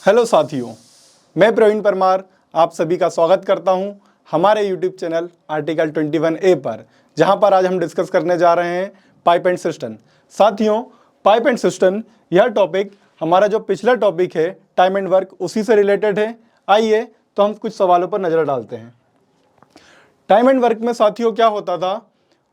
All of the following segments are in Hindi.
हेलो साथियों, मैं प्रवीण परमार आप सभी का स्वागत करता हूं हमारे यूट्यूब चैनल आर्टिकल 21A पर, जहां पर आज हम डिस्कस करने जा रहे हैं पाइप एंड सिस्टम। साथियों, पाइप एंड सिस्टम यह टॉपिक हमारा जो पिछला टॉपिक है टाइम एंड वर्क उसी से रिलेटेड है। आइए तो हम कुछ सवालों पर नज़र डालते हैं। टाइम एंड वर्क में साथियों क्या होता था,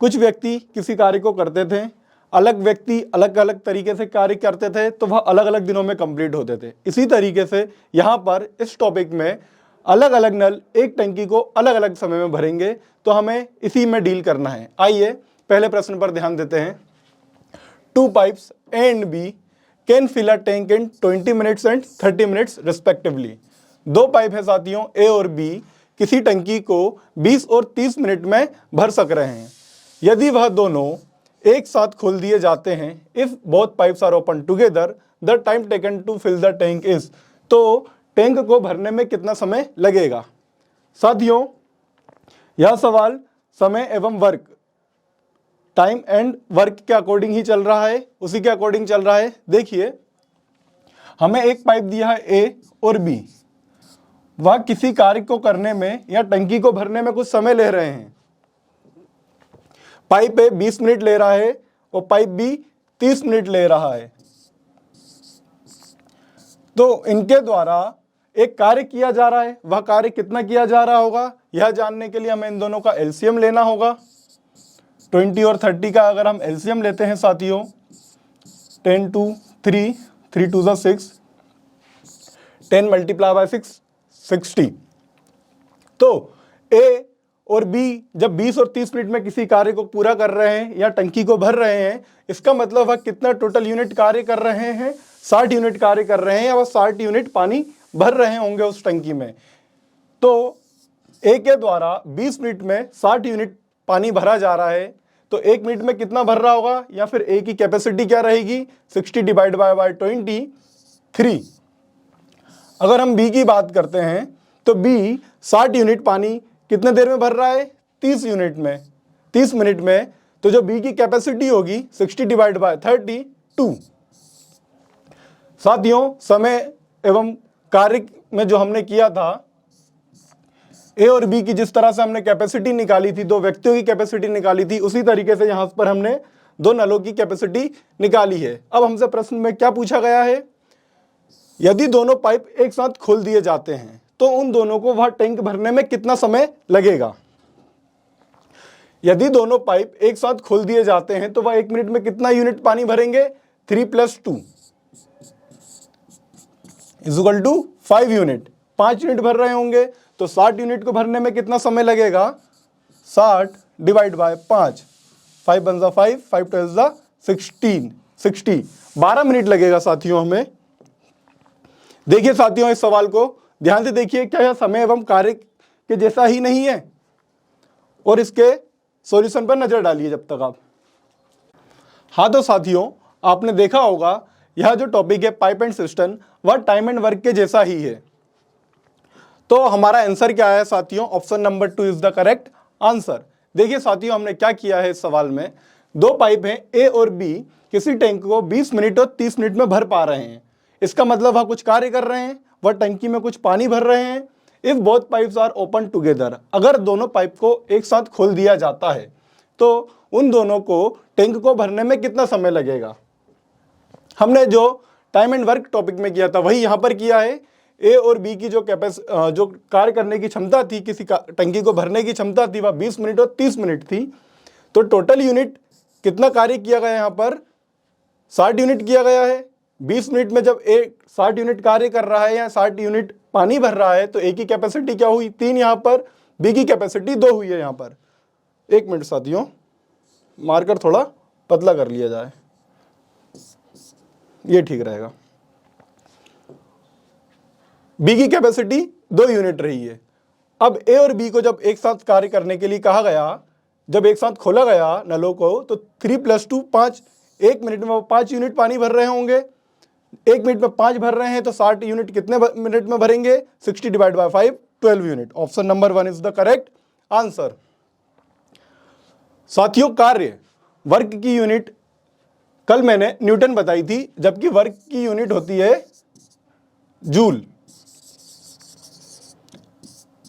कुछ व्यक्ति किसी कार्य को करते थे, अलग व्यक्ति अलग अलग तरीके से कार्य करते थे, तो वह अलग अलग दिनों में कंप्लीट होते थे। इसी तरीके से यहाँ पर इस टॉपिक में अलग अलग नल एक टंकी को अलग अलग समय में भरेंगे, तो हमें इसी में डील करना है। आइए पहले प्रश्न पर ध्यान देते हैं। 2 pipes A and B can fill a tank in 20 minutes and 30 minutes respectively। दो पाइप है साथियों A और B, किसी टंकी को 20 और 30 मिनट में भर सक रहे हैं। यदि वह दोनों एक साथ खोल दिए जाते हैं, if both pipes are open together the time taken to fill the tank is, तो टैंक को भरने में कितना समय लगेगा। साथियों, यह सवाल समय एवं वर्क, टाइम एंड वर्क के अकॉर्डिंग ही चल रहा है, उसी के अकॉर्डिंग चल रहा है। देखिए, हमें एक पाइप दिया है ए और बी, वह किसी कार्य को करने में या टंकी को भरने में कुछ समय ले रहे हैं। पाइप ए 20 मिनट ले रहा है और पाइप बी 30 मिनट ले रहा है। तो इनके द्वारा एक कार्य किया जा रहा है, वह कार्य कितना किया जा रहा होगा, यह जानने के लिए हमें इन दोनों का एलसीएम लेना होगा। 20 और 30 का अगर हम एलसीएम लेते हैं साथियों, 10 2 3 3 2 6, 10 मल्टीप्लाई बाय 6 60। तो ए और बी जब 20 और 30 मिनट में किसी कार्य को पूरा कर रहे हैं या टंकी को भर रहे हैं, इसका मतलब वह कितना टोटल यूनिट कार्य कर रहे हैं, 60 यूनिट कार्य कर रहे हैं, या वह 60 यूनिट पानी भर रहे होंगे उस टंकी में। तो ए के द्वारा 20 मिनट में 60 यूनिट पानी भरा जा रहा है, तो 1 मिनट में कितना भर रहा होगा, या फिर ए की कैपेसिटी क्या रहेगी, 60 डिवाइड बाय 23। अगर हम बी की बात करते हैं तो बी 60 यूनिट पानी कितने देर में भर रहा है, 30 यूनिट में, 30 मिनट में। तो जो बी की कैपेसिटी होगी 60 डिवाइड बाय 32। साथियों, समय एवं कार्य में जो हमने किया था, ए और बी की जिस तरह से हमने कैपेसिटी निकाली थी, दो व्यक्तियों की कैपेसिटी निकाली थी, उसी तरीके से यहां पर हमने दो नलों की कैपेसिटी निकाली है। अब हमसे प्रश्न में क्या पूछा गया है, यदि दोनों पाइप एक साथ खोल दिए जाते हैं तो उन दोनों को वह टैंक भरने में कितना समय लगेगा। यदि दोनों पाइप एक साथ खोल दिए जाते हैं तो वह 1 मिनट में कितना यूनिट पानी भरेंगे, 3 + 2 = 5 यूनिट, 5 यूनिट भर रहे होंगे, तो 60 यूनिट को भरने में कितना समय लगेगा, 60 डिवाइड बाय 5, 5 × 5 5 × 12 16 60, 12 मिनट लगेगा साथियों हमें। देखिए साथियों, इस सवाल को ध्यान से देखिए, क्या यह समय एवं कार्य के जैसा ही नहीं है, और इसके सॉल्यूशन पर नजर डालिए जब तक आप। हाँ, तो साथियों आपने देखा होगा यह जो टॉपिक है पाइप एंड सिस्टम, वह टाइम एंड वर्क के जैसा ही है। तो हमारा आंसर क्या है साथियों, option number 2 is the correct answer. देखिए साथियों, हमने क्या किया है इस सवाल में, दो पाइप हैं ए और बी, किसी टैंक को 20 मिनट और 30 मिनट में भर पा रहे हैं। इसका मतलब वह कुछ कार्य कर रहे हैं, वह टंकी में कुछ पानी भर रहे हैं। If both pipes are open together, अगर दोनों पाइप को एक साथ खोल दिया जाता है तो उन दोनों को टैंक को भरने में कितना समय लगेगा। हमने जो टाइम एंड वर्क टॉपिक में किया था वही यहां पर किया है। ए और बी की जो कार्य करने की क्षमता थी, किसी टंकी को भरने की क्षमता थी, वह 20 मिनट और 30 मिनट थी। तो टोटल यूनिट कितना कार्य किया गया, यहाँ पर 60 यूनिट किया गया है। 20 मिनट में जब ए 60 यूनिट कार्य कर रहा है या 60 यूनिट पानी भर रहा है, तो ए की कैपेसिटी क्या हुई, 3 यहाँ पर, बी की कैपेसिटी 2 हुई है यहाँ पर। 1 मिनट साथियों, मार्कर थोड़ा पतला कर लिया जाए, ये ठीक रहेगा। बी की कैपेसिटी 2 यूनिट रही है। अब ए और बी को जब एक साथ कार्य करने के लिए कहा गया, जब एक साथ खोला गया नलों को, तो 3 + 2 5, 1 मिनट में वो 5 यूनिट पानी भर रहे होंगे। 1 मिनट में 5 भर रहे हैं, तो 60 यूनिट कितने मिनट में भरेंगे, 60 divide by 5 12 unit. Option number 1 is the correct answer. साथियों, कार्य वर्क की यूनिट कल मैंने न्यूटन बताई थी, जबकि वर्क की यूनिट होती है जूल।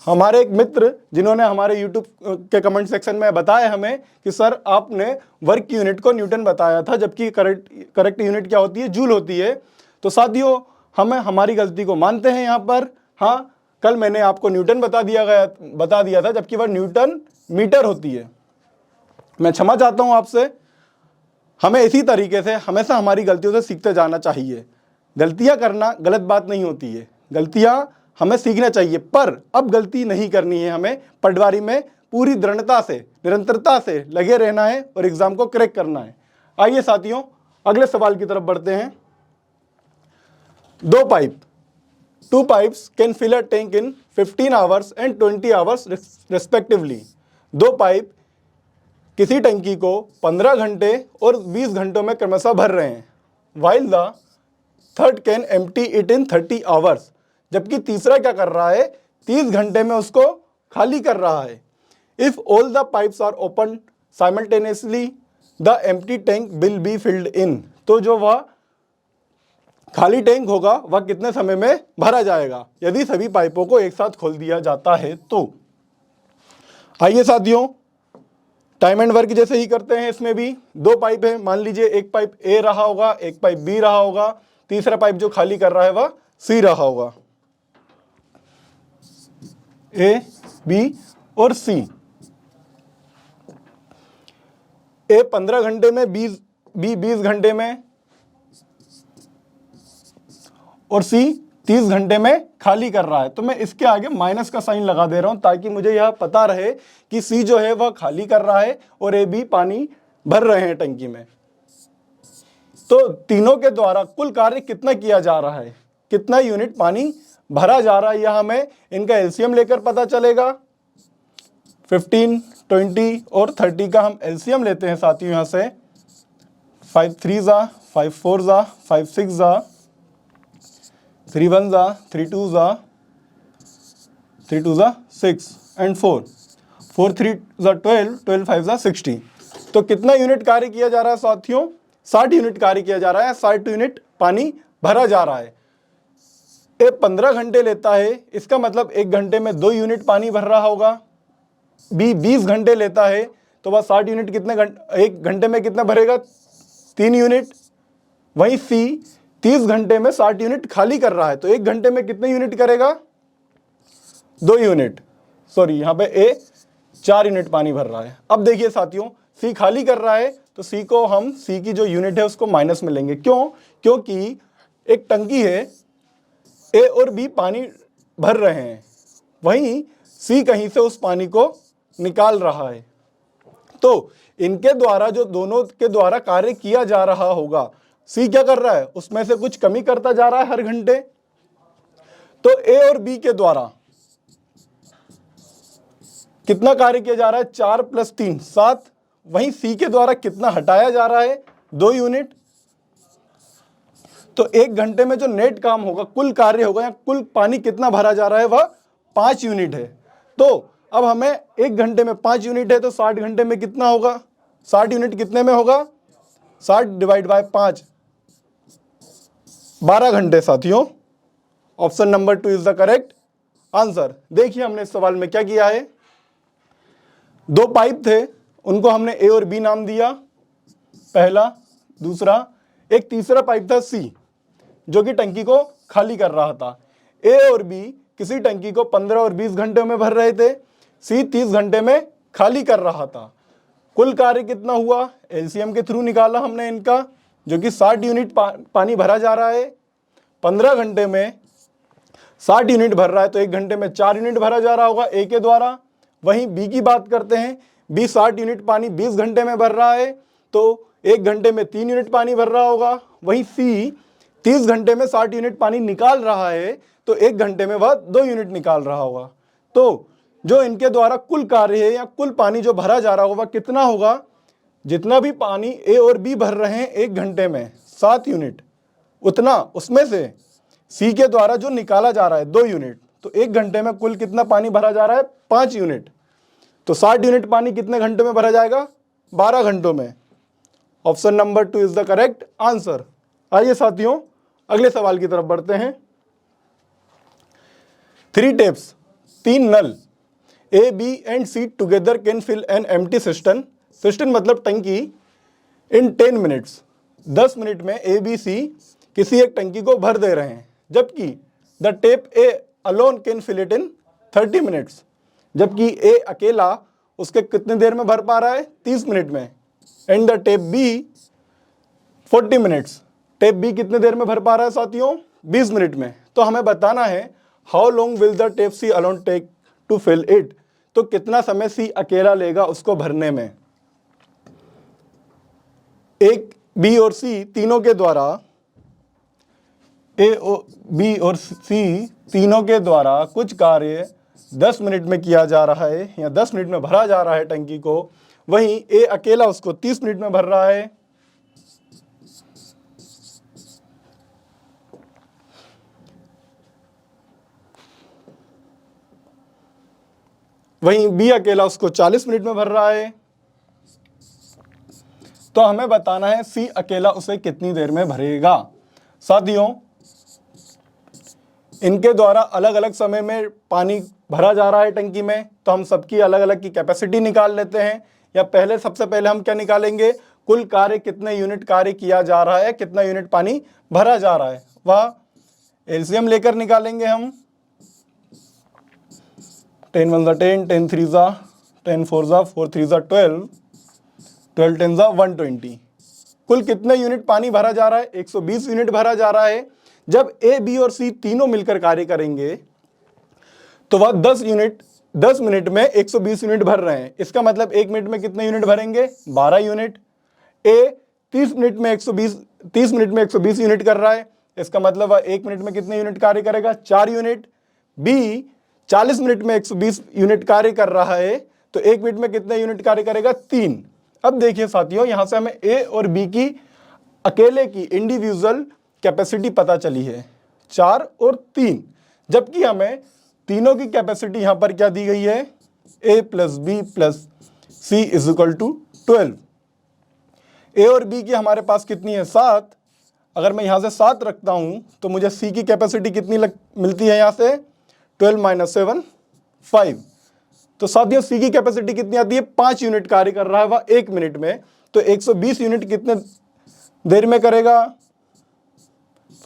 हमारे एक मित्र जिन्होंने हमारे YouTube के कमेंट सेक्शन में बताया हमें कि सर आपने वर्क की यूनिट को न्यूटन बताया था, जबकि करेक्ट यूनिट क्या होती है, जूल होती है। तो साथियों हमें हमारी गलती को मानते हैं यहाँ पर। हाँ, कल मैंने आपको न्यूटन बता दिया था, जबकि वह न्यूटन मीटर होती है। मैं क्षमा चाहता हूँ आपसे। हमें इसी तरीके से हमेशा हमारी गलतियों से सीखते जाना चाहिए। गलतियाँ करना गलत बात नहीं होती है, गलतियाँ हमें सीखना चाहिए, पर अब गलती नहीं करनी है। हमें पटवारी में पूरी दृढ़ता से, निरंतरता से लगे रहना है और एग्जाम को क्रैक करना है। आइए साथियों अगले सवाल की तरफ बढ़ते हैं। दो pipe, 2 pipes can fill a tank in 15 hours and 20 hours respectively। दो पाइप किसी टंकी को 15 घंटे और 20 घंटों में क्रमशः भर रहे हैं। While the third can empty it in 30 hours। जबकि तीसरा क्या कर रहा है, 30 घंटे में उसको खाली कर रहा है। If all the pipes are opened simultaneously, the empty tank will be filled in। तो जो वह खाली टैंक होगा वह कितने समय में भरा जाएगा, यदि सभी पाइपों को एक साथ खोल दिया जाता है तो। आइए साथियों टाइम एंड वर्क जैसे ही करते हैं। इसमें भी दो पाइप है, मान लीजिए एक पाइप ए रहा होगा, एक पाइप बी रहा होगा, तीसरा पाइप जो खाली कर रहा है वह सी रहा होगा। ए, बी और सी। ए 15 घंटे में, बी 20 घंटे में और सी 30 घंटे में खाली कर रहा है। तो मैं इसके आगे माइनस का साइन लगा दे रहा हूं ताकि मुझे यह पता रहे कि सी जो है वह खाली कर रहा है और ए बी पानी भर रहे हैं टंकी में। तो तीनों के द्वारा कुल कार्य कितना किया जा रहा है, कितना यूनिट पानी भरा जा रहा है, यह हमें इनका एलसीएम लेकर पता चलेगा। 15, 20 और 30 का हम एलसीएम लेते हैं साथियों। यहां से 5 3 जा, 5 4 जा, 5 6 जा, 3 1 जा, 3 2 जा, 3 2 जा 6 एंड 4 4 3 जा 12, 12 5 जा 60। तो कितना यूनिट कार्य किया जा रहा है साथियों, 60 यूनिट कार्य किया जा रहा है, 60 यूनिट पानी भरा जा रहा है। ए 15 घंटे लेता है, इसका मतलब 1 घंटे में 2 यूनिट पानी भर रहा होगा। बी 20 घंटे लेता है तो वह 60 यूनिट कितने 1 घंटे में कितना भरेगा, 3 यूनिट। वहीं सी 30 घंटे में 60 यूनिट खाली कर रहा है, तो 1 घंटे में कितने यूनिट करेगा, 2 यूनिट। सॉरी, यहाँ पे ए 4 यूनिट पानी भर रहा है। अब देखिए साथियों सी खाली कर रहा है तो सी को हम, सी की जो यूनिट है उसको माइनस में लेंगे। क्यों, क्योंकि एक टंकी है, ए और बी पानी भर रहे हैं, वहीं सी कहीं से उस पानी को निकाल रहा है। तो इनके द्वारा जो दोनों के द्वारा कार्य किया जा रहा होगा, सी क्या कर रहा है, उसमें से कुछ कमी करता जा रहा है हर घंटे। तो ए और बी के द्वारा कितना कार्य किया जा रहा है, 4 + 3 7। वहीं सी के द्वारा कितना हटाया जा रहा है, 2 यूनिट। तो 1 घंटे में जो नेट काम होगा, कुल कार्य होगा या कुल पानी कितना भरा जा रहा है, वह 5 यूनिट है। तो अब हमें 1 घंटे में 5 यूनिट है तो 60 घंटे में कितना होगा, 60 यूनिट कितने में होगा, 60 / 5 12 घंटे साथियों। Option number 2 is the correct answer. देखिए हमने इस सवाल में क्या किया है, 2 पाइप थे, उनको हमने ए और बी नाम दिया, पहला, दूसरा। एक तीसरा पाइप था सी जो कि टंकी को खाली कर रहा था। ए और बी किसी टंकी को 15 और 20 घंटे में भर रहे थे, सी 30 घंटे में खाली कर रहा था। कुल कार्य कितना हुआ, एलसीएम के थ्रू निकाला हमने इनका, जो कि 60 यूनिट पानी भरा जा रहा है। 15 घंटे में 60 यूनिट भर रहा है तो 1 घंटे में 4 यूनिट भरा जा रहा होगा ए के द्वारा। वहीं बी की बात करते हैं, बी 60 यूनिट पानी 20 घंटे में भर रहा है तो 1 घंटे में 3 यूनिट पानी भर रहा होगा। वहीं सी 30 घंटे में 60 यूनिट पानी निकाल रहा है तो 1 घंटे में वह 2 यूनिट निकाल रहा होगा। तो जो इनके द्वारा कुल कार्य है या कुल पानी जो भरा जा रहा होगा कितना होगा, जितना भी पानी ए और बी भर रहे हैं 1 घंटे में 7 यूनिट, उतना उसमें से सी के द्वारा जो निकाला जा रहा है 2 यूनिट, तो 1 घंटे में कुल कितना पानी भरा जा रहा है, 5 यूनिट। तो 60 यूनिट पानी कितने घंटे में भरा जाएगा, 12 घंटों में। Option number 2 is the correct answer. आइए साथियों अगले सवाल की तरफ बढ़ते हैं। 3 taps, 3 null A, B and C together can fill an empty cistern. Cistern मतलब टंकी in 10 minutes. 10 मिनट में A, B, C किसी एक टंकी को भर दे रहे हैं, जबकि the tap A alone can fill it in 30 minutes. जबकि A अकेला उसके कितने देर में भर पा रहा है? 30 मिनट में. And the tap B 40 minutes. Tape B कितने देर में भर पा रहा है साथियों? 20 मिनट में. तो हमें बताना है how long will the tap C alone take to fill it. तो कितना समय C अकेला लेगा उसको भरने में. एक B और C तीनों के द्वारा A, B और C तीनों के द्वारा कुछ कार्य 10 मिनट में किया जा रहा है या 10 मिनट में भरा जा रहा है टंकी को, वहीं A अकेला उसको 30 मिनट में भर रहा है. वहीं B अकेला उसको 40 मिनट में भर रहा है. तो हमें बताना है C अकेला उसे कितनी देर में भरेगा. साथियों, इनके द्वारा अलग अलग समय में पानी भरा जा रहा है टंकी में, तो हम सबकी अलग अलग की कैपेसिटी निकाल लेते हैं. या सबसे पहले हम क्या निकालेंगे? कुल कार्य कितने यूनिट कार्य किया जा रहा है, कितना यूनिट पानी भरा जा रहा है, वह एलसीएम लेकर निकालेंगे हम. 10 1 10, 10 3 10 4 4 3 12, 12 10 120. कुल कितने यूनिट पानी भरा जा रहा है? 120 यूनिट भरा जा रहा है. जब A, B और C तीनों मिलकर कार्य करेंगे तो वह 10 मिनट में 120 यूनिट भर रहे हैं. इसका मतलब 1 मिनट में कितने यूनिट भरेंगे? 12 यूनिट. A 30 मिनट में 120 यूनिट कर रहा है. इसका मतलब वह 1 मिनट में कितने यूनिट कार्य करेगा? 4 यूनिट. B 40 मिनट में 120 यूनिट कार्य कर रहा है, तो 1 मिनट में कितने यूनिट कार्य करेगा? 3. अब देखिए साथियों, यहां से हमें A और B की अकेले की इंडिविजुअल कैपेसिटी पता चली है, 4 और 3. जबकि हमें तीनों की कैपेसिटी यहां पर क्या दी गई है? A plus B plus C is equal to 12. A और B की हमारे पास कितनी है? 7. अगर मैं यहां से 7 रखता हूं तो मुझे C की कैपेसिटी कितनी मिलती है? यहां से 12 - 7 5. तो साथियों, C की कैपेसिटी कितनी आती है? 5 यूनिट कार्य कर रहा है वह 1 मिनट में. तो 120 यूनिट कितने देर में करेगा?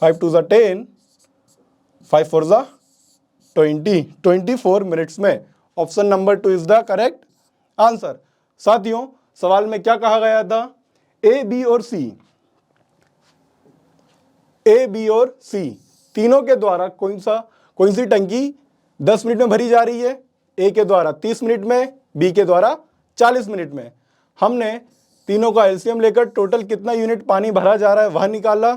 5 2 10, 5 4 20, 24 मिनट्स में. Option number 2 is the correct answer. साथियों, सवाल में क्या कहा गया था? A, B और C तीनों के द्वारा कौन सी टंकी 10 मिनट में भरी जा रही है? A के द्वारा 30 मिनट में, B के द्वारा 40 मिनट में. हमने तीनों का एलसीएम लेकर टोटल कितना यूनिट पानी भरा जा रहा है वह निकाला.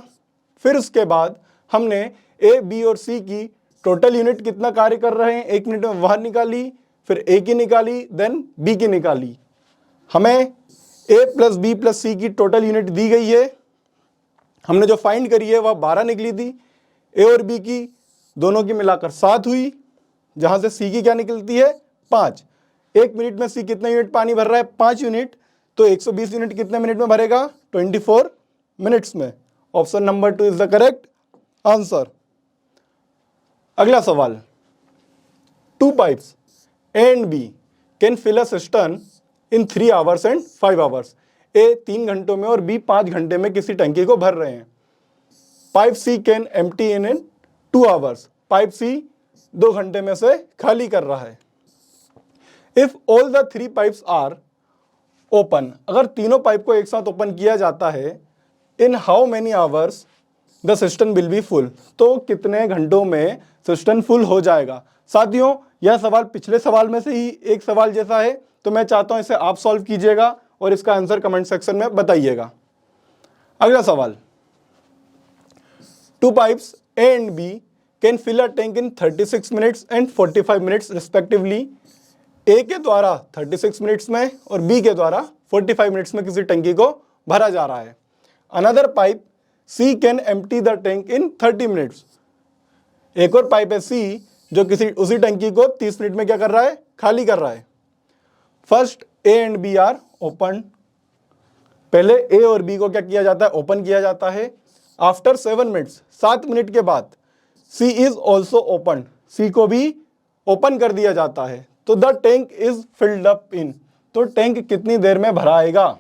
फिर उसके बाद हमने A, B और C की टोटल यूनिट कितना कार्य कर रहे हैं 1 मिनट में वह निकाली. फिर A की निकाली, देन B की निकाली. हमें A plus B plus C की टोटल यूनिट दी गई है. हमने जो फाइंड करी है वह 12 निकली थी. A और B की दोनों की मिलाकर 7 हुई, जहां से C की क्या निकलती है? 5. 1 मिनट में C कितना यूनिट पानी भर रहा है? 5 यूनिट. तो 120 यूनिट कितने मिनट में भरेगा? 24 मिनट्स में. Option number 2 is the correct answer. अगला सवाल. 2 pipes A and B can fill a cistern in 3 hours and 5 hours. A 3 घंटों में और B 5 घंटे में किसी टंकी को भर रहे हैं. Pipe C can empty in 2 hours. Pipe C 2 घंटे में से खाली कर रहा है. If all the 3 pipes are open, अगर तीनों पाइप को एक साथ ओपन किया जाता है, in how many hours the cistern will be full, तो कितने घंटों में सिस्टर्न फुल हो जाएगा. साथियों, यह सवाल पिछले सवाल में से ही एक सवाल जैसा है, तो मैं चाहता हूं इसे आप सॉल्व कीजिएगा और इसका आंसर कमेंट सेक्शन में बताइएगा. अगला सवाल. 2 pipes A and B can fill a tank in 36 minutes and 45 minutes respectively. A के द्वारा 36 मिनट्स में और B के द्वारा 45 मिनट्स में किसी टंकी को भरा जा रहा है. Another pipe C can empty the tank in 30 minutes. एक और पाइप है C जो उसी टंकी को 30 मिनट में क्या कर रहा है? खाली कर रहा है. First A and B are open. पहले A और B को क्या किया जाता है? ओपन किया जाता है. आफ्टर 7 मिनट्स, 7 मिनट के बाद C इज ऑल्सो ओपन. सी को भी ओपन कर दिया जाता है। तो the tank is filled up in, तो टैंक कितनी देर में भरा आएगा।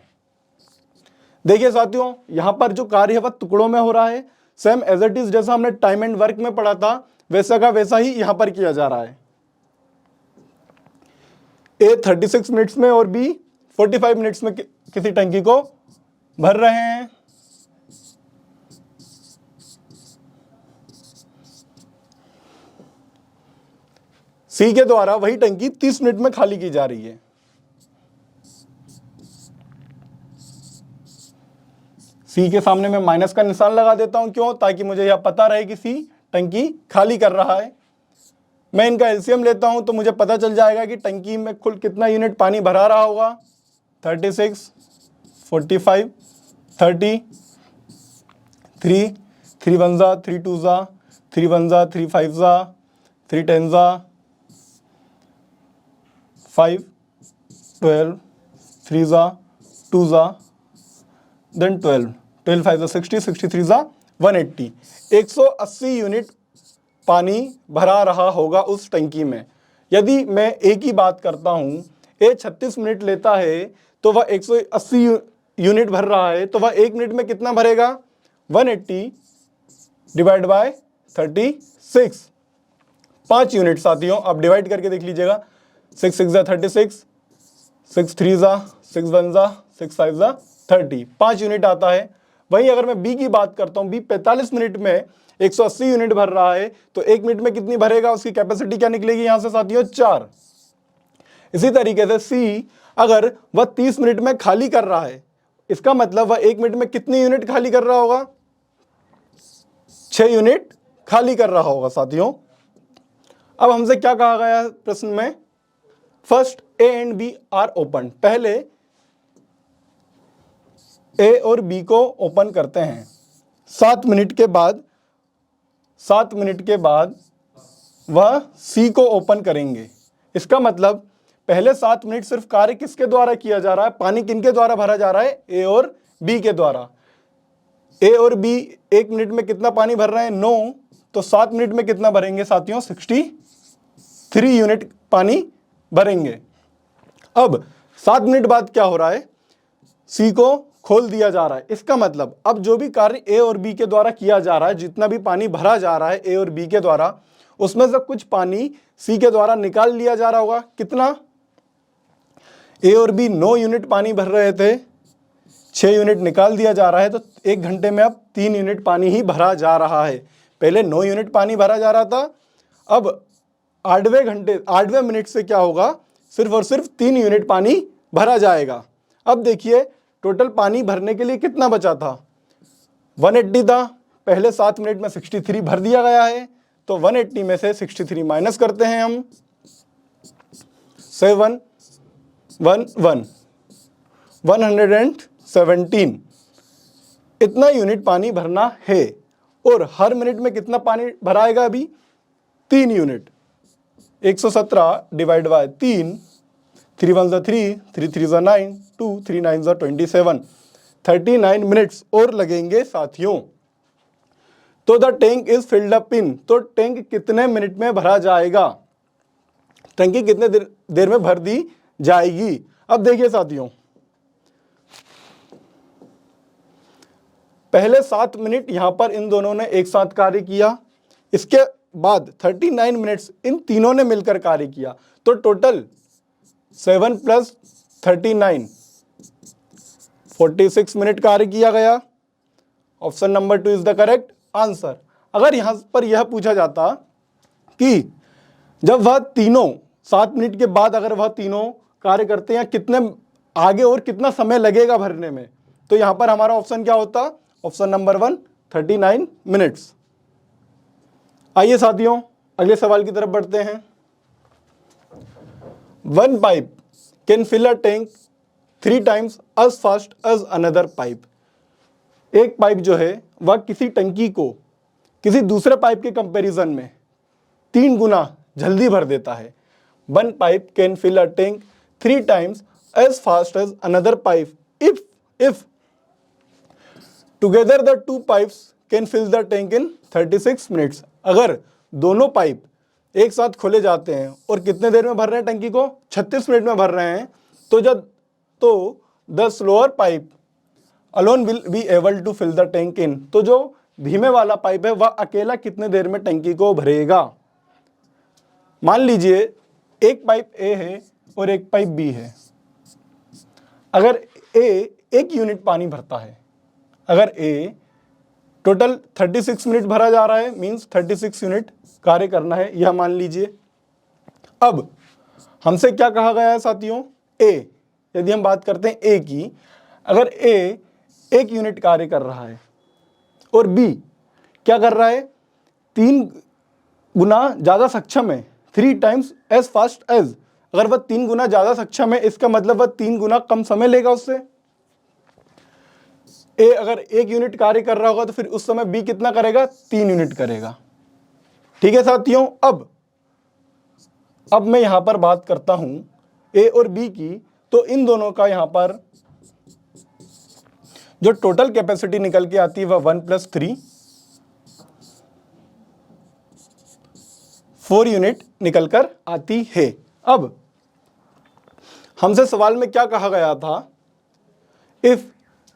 देखिए साथियों, यहां पर जो कार्य है वह टुकड़ों में हो रहा है, सेम एज इट इज जैसा हमने टाइम एंड वर्क में पढ़ा था वैसा का वैसा ही यहां पर किया जा रहा है। ए 36 मिनट्स में और बी 45 मिनट्स में किसी टंकी को भर रहे हैं। सी के द्वारा वही टंकी 30 मिनट में खाली की जा रही है। सी के सामने मैं माइनस का निशान लगा देता हूं, क्यों? ताकि मुझे यह पता रहे कि सी टंकी खाली कर रहा है। मैं इनका एलसीएम लेता हूं तो मुझे पता चल जाएगा कि टंकी में कुल कितना यूनिट पानी भरा रहा होगा। 36, 45, 30, 3, 3 1 जा, 3 2 जा, 3 1 जा, 3 5 जा, 3 10 जा, 5, 12, 3 जा, 2 जा, देन 12, 12 5 जा 60, 63 जा 180, 180 यूनिट पानी भरा रहा होगा उस टंकी में। यदि मैं ए की बात करता हूं, ए 36 मिनट लेता है तो वह 180 यूनिट भर रहा है, तो वह 1 मिनट में कितना भरेगा? 180 डिवाइड बाय 36, 5 यूनिट। साथियों आप डिवाइड करके देख लीजिएगा, 6 6 जा 36, 6 3 जा, 6 1 जा, 6 5 जा 30, 5 यूनिट आता है। वहीं अगर मैं बी की बात करता हूं, बी 45 मिनट में 180 यूनिट भर रहा है, तो 1 मिनट में कितनी भरेगा? उसकी कैपेसिटी क्या निकलेगी यहां से साथियों? 4। इसी तरीके से सी अगर वह 30 मिनट में खाली कर रहा है, इसका मतलब वह 1 मिनट में कितनी यूनिट खाली कर रहा होगा? 6 यूनिट खाली कर रहा होगा साथियों। अब हमसे क्या कहा गया है प्रश्न में? First A and B are open, पहले ए और बी को ओपन करते हैं। 7 मिनट के बाद वह सी को ओपन करेंगे। इसका मतलब पहले 7 मिनट सिर्फ कार्य किसके द्वारा किया जा रहा है? पानी किनके द्वारा भरा जा रहा है? ए और बी के द्वारा। ए और बी 1 मिनट में कितना पानी भर रहे हैं? 9, तो 7 मिनट में कितना भरेंगे साथियों? 63 यूनिट पानी भरेंगे। अब 7 मिनट बाद क्या हो रहा है? सी को खोल दिया जा रहा है। इसका मतलब अब जो भी कार्य ए और बी के द्वारा किया जा रहा है, जितना भी पानी भरा जा रहा है ए और बी के द्वारा, उसमें से कुछ पानी सी के द्वारा निकाल लिया जा रहा होगा। कितना? ए और बी 9 यूनिट पानी भर रहे थे, 6 यूनिट निकाल दिया जा रहा है, तो 1 घंटे में अब 3 यूनिट पानी ही भरा जा रहा है। पहले 9 यूनिट पानी भरा जा रहा था, अब 8वें मिनट से क्या होगा? सिर्फ और सिर्फ 3 यूनिट पानी भरा जाएगा। अब देखिए टोटल पानी भरने के लिए कितना बचा था? 180 था, पहले 7 मिनट में 63 भर दिया गया है, तो 180 में से 63 माइनस करते हैं हम, 7 1 1 117, इतना यूनिट पानी भरना है। और हर मिनट में कितना पानी भराएगा? अभी 3 यूनिट। 117 डिवाइड बाय 3, 3 1 जा 3, 3 3 जा 9, 2 3 9 जा 27, 39 मिनट्स और लगेंगे साथियों। तो the tank is filled up in, तो टैंक कितने मिनट में भरा जाएगा? टंकी कितने देर में भर दी जाएगी? अब देखिए साथियों, पहले 7 मिनट यहां पर इन दोनों ने एक साथ कार्य किया, इसके बाद 39 मिनट्स इन तीनों ने मिलकर कार्य किया, तो टोटल 7 + 39 46 मिनट कार्य किया गया। Option number 2 is the correct answer. अगर यहां पर यह पूछा जाता कि जब वह तीनों 7 मिनट के बाद अगर वह तीनों कार्य करते हैं, कितने आगे और कितना समय लगेगा भरने में, तो यहां पर हमारा ऑप्शन क्या होता? Option number 1 39 minutes. आइए साथियों अगले सवाल की तरफ बढ़ते हैं। 1 pipe can fill a tank 3 times as fast as another pipe. एक पाइप जो है वह किसी टंकी को किसी दूसरे पाइप के कंपैरिजन में 3 गुना जल्दी भर देता है। 1 pipe can fill a tank 3 times as fast as another pipe if together the 2 pipes can fill the tank in 36 minutes। अगर दोनों पाइप एक साथ खोले जाते हैं और कितने देर में भर रहे हैं टंकी को, 36 मिनट में भर रहे हैं, तो the slower pipe alone will be able to fill the tank in, तो जो धीमे वाला पाइप है वह अकेला कितने देर में टंकी को भरेगा। मान लीजिए एक पाइप ए है और एक पाइप बी है। अगर ए 1 यूनिट पानी भरता है, अगर ए टोटल 36 मिनट भरा जा रहा है, मींस 36 यूनिट कार्य करना है, यह मान लीजिए। अब हमसे क्या कहा गया है साथियों, ए, यदि हम बात करते हैं ए की, अगर ए 1 यूनिट कार्य कर रहा है और बी क्या कर रहा है, 3 गुना ज़्यादा सक्षम है, 3 टाइम्स एज फास्ट एज, अगर वह 3 गुना ज़्यादा सक्षम है इसका मतलब वह 3 गुना कम समय लेगा उससे। ए अगर 1 यूनिट कार्य कर रहा होगा तो फिर उस समय बी कितना करेगा, 3 यूनिट करेगा। ठीक है साथियों, अब मैं यहां पर बात करता हूं ए और बी की, तो इन दोनों का यहां पर जो टोटल कैपेसिटी निकल के आती है वह 1 + 3 4 यूनिट निकल कर आती है। अब हमसे सवाल में क्या कहा गया था, if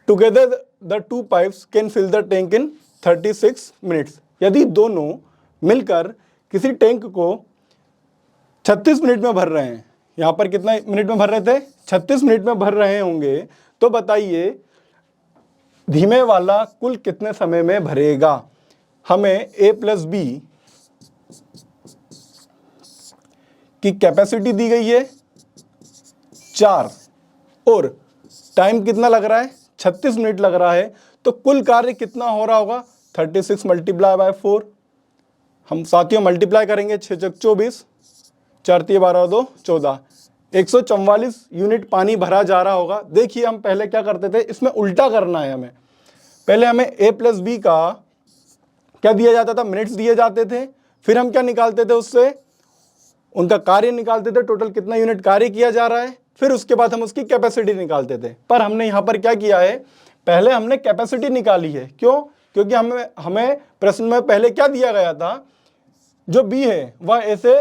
together the 2 pipes can fill the tank in 36 minutes, यदि दोनों मिलकर किसी टैंक को 36 मिनट में भर रहे हैं, यहां पर कितना मिनट में भर रहे थे, 36 मिनट में भर रहे होंगे, तो बताइए धीमे वाला कुल कितने समय में भरेगा। हमें ए प्लस बी की कैपेसिटी दी गई है 4 और टाइम कितना लग रहा है, 36 मिनट लग रहा है, तो कुल कार्य कितना हो रहा होगा, 36 × 4। हम साथियों मल्टीप्लाई करेंगे, 6 × 24, 4 × 12 2 14, 144 यूनिट पानी भरा जा रहा होगा। देखिए हम पहले क्या करते थे, इसमें उल्टा करना है हमें। पहले हमें ए प्लस बी का क्या दिया जाता था, मिनट्स दिए जाते थे, फिर हम क्या निकालते थे उससे, उनका कार्य निकालते थे, टोटल कितना यूनिट कार्य किया जा रहा है, फिर उसके बाद हम उसकी कैपेसिटी निकालते थे। पर हमने यहाँ पर क्या किया है, पहले हमने कैपेसिटी निकाली है। क्यों, क्योंकि हमें प्रश्न में पहले क्या दिया गया था, जो बी है वह ऐसे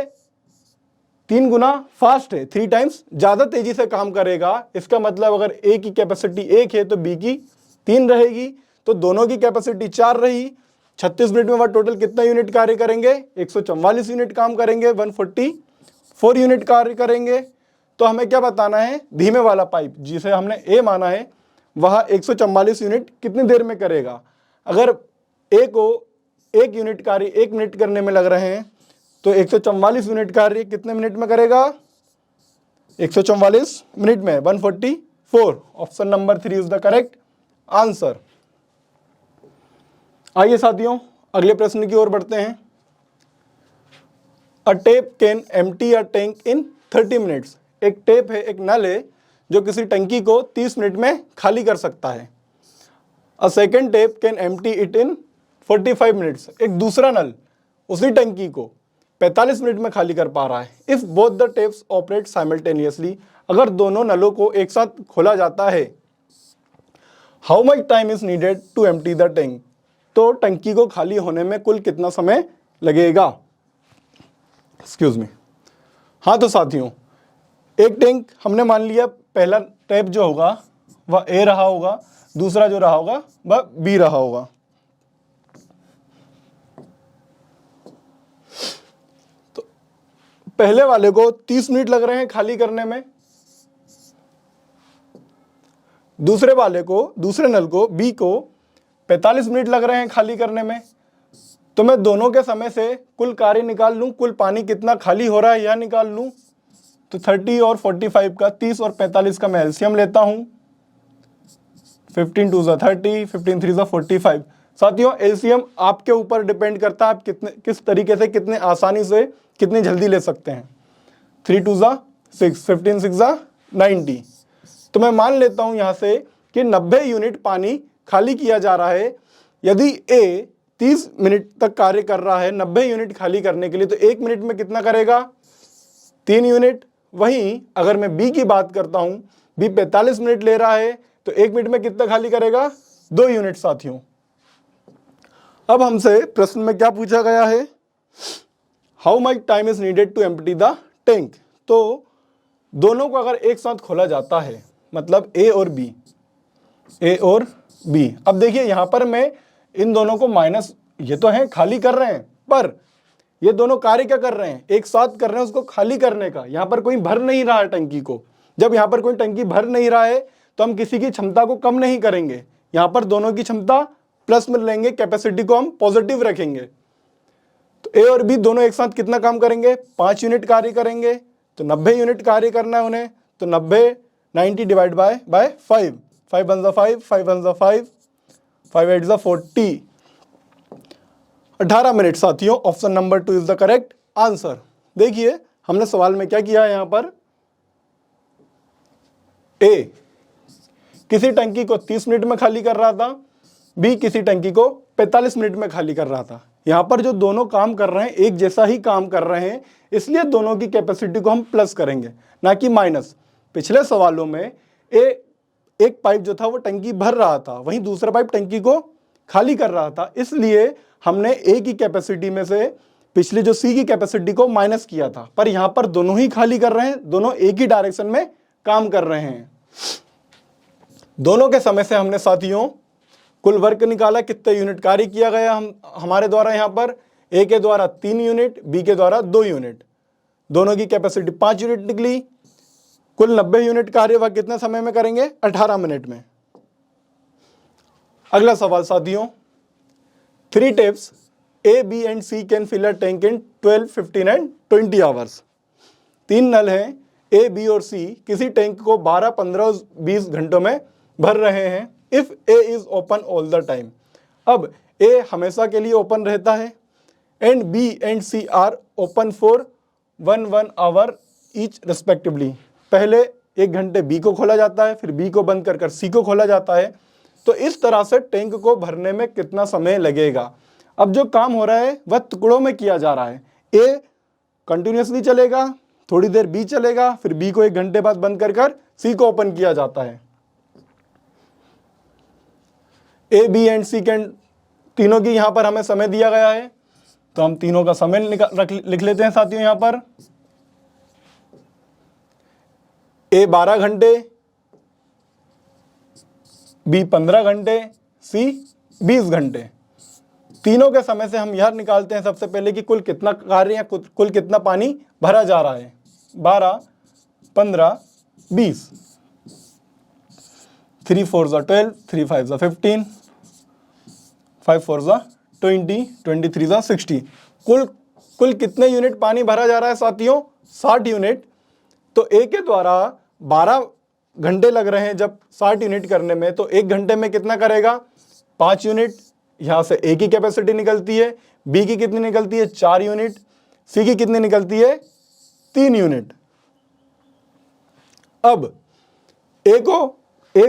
3 गुना फास्ट है, 3 टाइम्स ज़्यादा तेजी से काम करेगा। इसका मतलब अगर ए की कैपेसिटी 1 है तो बी की 3 रहेगी, तो दोनों की कैपेसिटी 4 रही। 36 मिनट में वह टोटल कितना यूनिट कार्य करेंगे, 144 यूनिट काम करेंगे, 144 यूनिट कार्य करेंगे। तो हमें क्या बताना है, धीमे वाला पाइप जिसे हमने ए माना है वह 144 यूनिट कितनी देर में करेगा। अगर ए को 1 यूनिट कार्य 1 मिनट करने में लग रहे हैं, तो 144 यूनिट कार्य कितने मिनट में करेगा, 144 मिनट में 144। Option number 3 is the correct answer. आइए साथियों अगले प्रश्न की ओर बढ़ते हैं। अ tape can empty a tank in 30 minutes, एक टेप है, एक नल है जो किसी टंकी को 30 मिनट में खाली कर सकता है। A second tape can empty it in 45 minutes, एक दूसरा नल उसी टंकी को 45 मिनट में खाली कर पा रहा है। If both the taps operate simultaneously, अगर दोनों नलों को एक साथ खोला जाता है, how much time is needed to empty the tank, तो टंकी को खाली होने में कुल कितना समय लगेगा। Excuse me. हाँ तो साथियों एक टैंक हमने मान लिया, पहला टैप जो होगा वह ए रहा होगा, दूसरा जो रहा होगा वह बी रहा होगा। तो पहले वाले को 30 मिनट लग रहे हैं खाली करने में, दूसरे वाले को, दूसरे नल को बी को 45 मिनट लग रहे हैं खाली करने में। तो मैं दोनों के समय से कुल कार्य निकाल लूं, कुल पानी कितना खाली हो रहा है यह निकाल लूं। तो 30 और 45 का, 30 और 45 का मैं एलसीएम लेता हूं। 15 2 ज़ा 30, 15 3 ज़ा 45। साथियों एलसीएम आपके ऊपर डिपेंड करता है, आप किस तरीके से, कितने आसानी से, कितनी जल्दी ले सकते हैं। 3 2 ज़ा 6, 15 6 ज़ा 90। तो मैं मान लेता हूं यहां से कि 90 यूनिट पानी खाली किया जा रहा है। यदि ए 30 मिनट तक कार्य कर रहा है 90 यूनिट खाली करने के लिए, तो 1 मिनट में कितना करेगा, 3 यूनिट। वहीं अगर मैं बी की बात करता हूं, बी 45 मिनट ले रहा है, तो 1 मिनट में कितना खाली करेगा, 2 यूनिट। साथियों अब हमसे प्रश्न में क्या पूछा गया है, how much time is needed to empty the tank. तो दोनों को अगर एक साथ खोला जाता है, मतलब ए और बी, ए और बी। अब देखिए यहां पर मैं इन दोनों को माइनस, ये तो है खाली कर रहे हैं, पर ये दोनों कार्य क्या कर रहे हैं, एक साथ कर रहे हैं उसको खाली करने का। यहां पर कोई भर नहीं रहा है टंकी को। जब यहां पर कोई टंकी भर नहीं रहा है तो हम किसी की क्षमता को कम नहीं करेंगे, यहां पर दोनों की क्षमता प्लस में लेंगे, कैपेसिटी को हम पॉजिटिव रखेंगे। तो ए और बी दोनों एक साथ कितना काम करेंगे, 5 यूनिट कार्य करेंगे। तो 90 यूनिट कार्य करना है उन्हें। तो 90 डिवाइड बाय 5, 5 वन जा 5, 5 वन जा 5, 5 8 जा 40, 18 मिनट साथियों। Option number 2 is the correct answer. देखिए हमने सवाल में क्या किया है, यहां पर ए किसी टंकी को 30 मिनट में खाली कर रहा था, बी किसी टंकी को 45 मिनट में खाली कर रहा था। यहां पर जो दोनों काम कर रहे हैं एक जैसा ही काम कर रहे हैं, इसलिए दोनों की कैपेसिटी को हम प्लस करेंगे ना कि माइनस। पिछले सवालों में एक पाइप जो था वो टंकी भर रहा था, वहीं दूसरा पाइप टंकी को खाली कर रहा था, इसलिए हमने ए की कैपेसिटी में से पिछले जो सी की कैपेसिटी को माइनस किया था। पर यहां पर दोनों ही खाली कर रहे हैं, दोनों एक ही डायरेक्शन में काम कर रहे हैं। दोनों के समय से हमने साथियों कुल वर्क निकाला, कितने यूनिट कार्य किया गया हमारे द्वारा। यहां पर ए के द्वारा 3 यूनिट, बी के द्वारा 2 यूनिट, दोनों की कैपेसिटी 5 यूनिट निकली। कुल 90 यूनिट कार्य वह कितने समय में करेंगे, 18 मिनट में। अगला सवाल साथियों, 3 taps A B and C can fill a tank in 12, 15 and 20 hours. 3 नल हैं, ए बी और सी किसी टैंक को 12, 15 और 20 घंटों में भर रहे हैं। If A is open all the time. अब ए हमेशा के लिए ओपन रहता है, and B and C are open for 1 hour each respectively. पहले 1 घंटे बी को खोला जाता है, फिर बी को बंद कर सी को खोला जाता है। तो इस तरह से टैंक को भरने में कितना समय लगेगा। अब जो काम हो रहा है वह टुकड़ों में किया जा रहा है। ए कंटिन्यूसली चलेगा, थोड़ी देर बी चलेगा, फिर बी को 1 घंटे बाद बंद कर सी को ओपन किया जाता है। A B and C can, तीनों की यहां पर हमें समय दिया गया है, तो हम तीनों का समय लिख लेते हैं साथियों। यहां पर ए 12 घंटे, बी 15 घंटे, सी 20 घंटे। तीनों के समय से हम यह निकालते हैं सबसे पहले कि कुल कितना कार्य या कुल कितना पानी भरा जा रहा है। 12, 15, 20, 3 4 जा 12, 3 5 जा 15, 5 4 जा 20, 23 जा 60। कुल कितने यूनिट पानी भरा जा रहा है साथियों, 60 यूनिट। तो ए के द्वारा 12 घंटे लग रहे हैं जब 60 यूनिट करने में, तो 1 घंटे में कितना करेगा, 5 यूनिट। यहां से ए की कैपेसिटी निकलती है, बी की कितनी निकलती है, 4 यूनिट, सी की कितनी निकलती है, 3 यूनिट। अब ए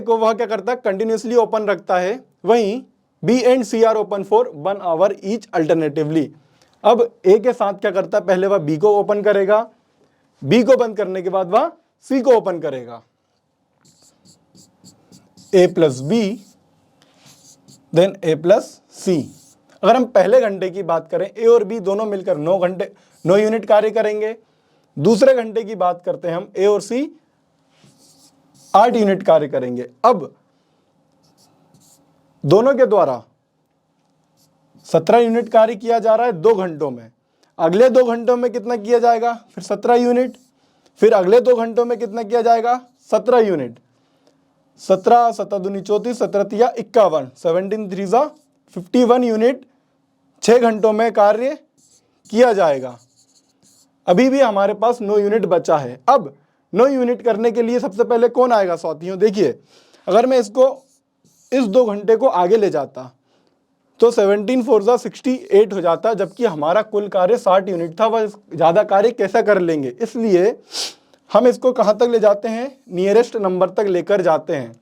को वह क्या करता है, कंटिन्यूसली ओपन रखता है, वहीं B and C are open for 1 hour each alternatively. अब ए के साथ क्या करता है, पहले वह बी को ओपन करेगा, बी को बंद करने के बाद वह सी को ओपन करेगा। ए प्लस बी देन ए प्लस सी। अगर हम पहले घंटे की बात करें, ए और बी दोनों मिलकर 9 यूनिट कार्य करेंगे। दूसरे घंटे की बात करते हैं हम, ए और सी 8 यूनिट कार्य करेंगे। अब दोनों के द्वारा 17 यूनिट कार्य किया जा रहा है 2 घंटों में। अगले 2 घंटों में कितना किया जाएगा, फिर 17 यूनिट, फिर अगले 2 घंटों में कितना किया जाएगा, 17 यूनिट। 17, 7 दूनी 34, 17 तिया 51, 17 3 जा 51 यूनिट 6 घंटों में कार्य किया जाएगा। अभी भी हमारे पास 9 यूनिट बचा है। अब 9 यूनिट करने के लिए सबसे पहले कौन आएगा साथियों, देखिए अगर मैं इस 2 घंटे को आगे ले जाता तो 17 4 जा 68 हो जाता, जबकि हमारा कुल कार्य 60 यूनिट था। वह ज़्यादा कार्य कैसा कर लेंगे, इसलिए हम इसको कहाँ तक ले जाते हैं, नियरेस्ट नंबर तक लेकर जाते हैं।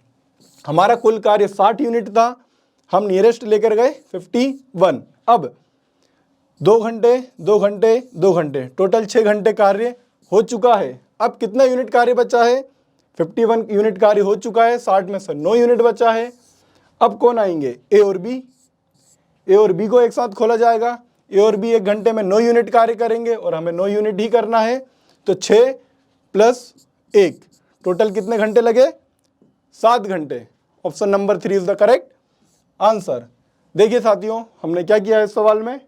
हमारा कुल कार्य 60 यूनिट था, हम नियरेस्ट लेकर गए 51। अब 2 घंटे 2 घंटे 2 घंटे, टोटल 6 घंटे कार्य हो चुका है। अब कितना यूनिट कार्य बचा है, 51 यूनिट कार्य हो चुका है, 60 में से 9 यूनिट बचा है। अब कौन आएंगे, ए और बी। ए और बी को एक साथ खोला जाएगा, ए और बी 1 घंटे में 9 यूनिट कार्य करेंगे और हमें 9 यूनिट ही करना है, तो 6 + 1 टोटल कितने घंटे लगे? 7 घंटे। Option number 3 is the correct answer. देखिए साथियों, हमने क्या किया है इस सवाल में,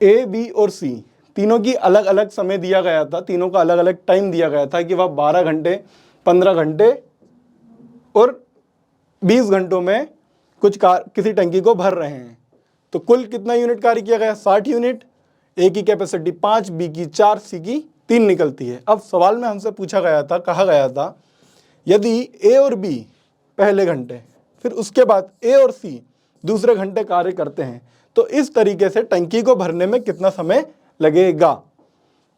ए, बी और सी तीनों की अलग अलग समय दिया गया था, तीनों का अलग अलग टाइम दिया गया था कि वह 12 घंटे, 15 घंटे और 20 घंटों में किसी टंकी को भर रहे हैं। तो कुल कितना यूनिट कार्य किया गया? 60 यूनिट। ए की कैपेसिटी 5, बी की 4, सी की 3 निकलती है। अब सवाल में हमसे पूछा गया था, कहा गया था, यदि ए और बी पहले घंटे, फिर उसके बाद ए और सी दूसरे घंटे कार्य करते हैं, तो इस तरीके से टंकी को भरने में कितना समय लगेगा?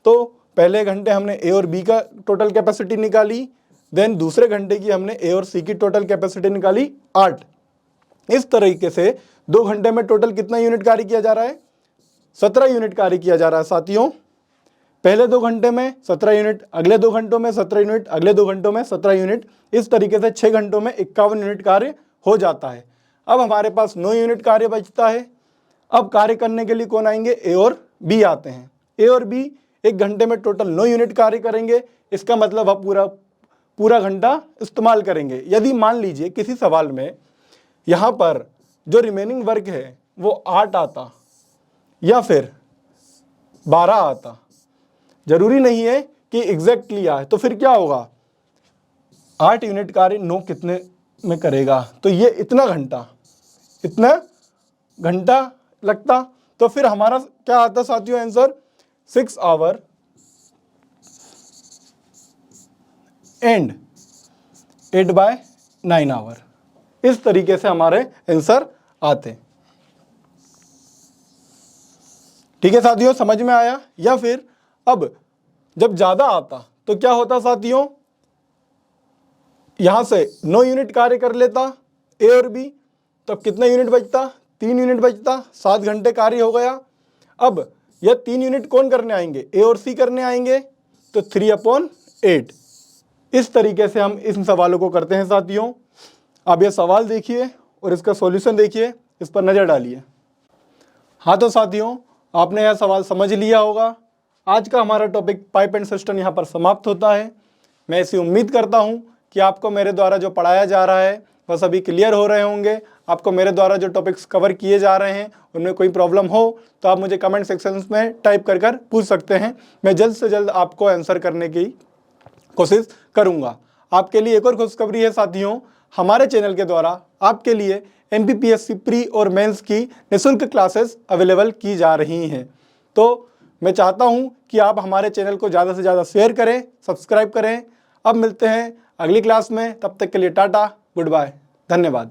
तो पहले घंटे हमने ए और बी का टोटल कैपेसिटी निकाली, देन दूसरे घंटे की हमने ए और सी की टोटल कैपेसिटी निकाली 8। इस तरीके से 2 घंटे में टोटल कितना यूनिट कार्य किया जा रहा है? 17 यूनिट कार्य किया जा रहा है साथियों। पहले 2 घंटे में 17 यूनिट, अगले 2 घंटों में 17 यूनिट, अगले 2 घंटों में 17 यूनिट, इस तरीके से 6 घंटों में 51 यूनिट कार्य हो जाता है। अब हमारे पास 9 यूनिट कार्य बचता है। अब कार्य करने के लिए कौन आएंगे? ए और बी आते हैं। ए और बी 1 घंटे में टोटल 9 यूनिट कार्य करेंगे। इसका मतलब आप पूरा घंटा इस्तेमाल करेंगे। यदि मान लीजिए किसी सवाल में यहाँ पर जो रिमेनिंग वर्क है वो 8 आता या फिर 12 आता, जरूरी नहीं है कि एग्जैक्टली आए, तो फिर क्या होगा? 8 यूनिट कार्य 9 कितने में करेगा? तो ये इतना घंटा लगता। तो फिर हमारा क्या आता साथियों आंसर? 6 our and 8/9 our. इस तरीके से हमारे आंसर आते। ठीक है साथियों, समझ में आया? या फिर अब जब ज्यादा आता तो क्या होता साथियों? यहां से 9 यूनिट कार्य कर लेता ए और बी, तो कितना यूनिट बचता? 3 यूनिट बचता। 7 घंटे कार्य हो गया। अब यह 3 यूनिट कौन करने आएंगे? ए और सी करने आएंगे, तो 3/8। इस तरीके से हम इन सवालों को करते हैं साथियों। अब यह सवाल देखिए और इसका सॉल्यूशन देखिए, इस पर नज़र डालिए। हाँ तो साथियों, आपने यह सवाल समझ लिया होगा। आज का हमारा टॉपिक पाइप एंड सिस्टम यहाँ पर समाप्त होता है। मैं ऐसी उम्मीद करता हूँ कि आपको मेरे द्वारा जो पढ़ाया जा रहा है वह सभी क्लियर हो रहे होंगे। आपको मेरे द्वारा जो टॉपिक्स कवर किए जा रहे हैं उनमें कोई प्रॉब्लम हो तो आप मुझे कमेंट सेक्शन में टाइप कर पूछ सकते हैं। मैं जल्द से जल्द आपको आंसर करने की कोशिश करूँगा। आपके लिए एक और खुशखबरी है साथियों, हमारे चैनल के द्वारा आपके लिए MPPSC प्री और मेंस की निःशुल्क क्लासेस अवेलेबल की जा रही हैं। तो मैं चाहता हूं कि आप हमारे चैनल को ज़्यादा से ज़्यादा शेयर करें, सब्सक्राइब करें। अब मिलते हैं अगली क्लास में, तब तक के लिए टाटा, गुड बाय, धन्यवाद।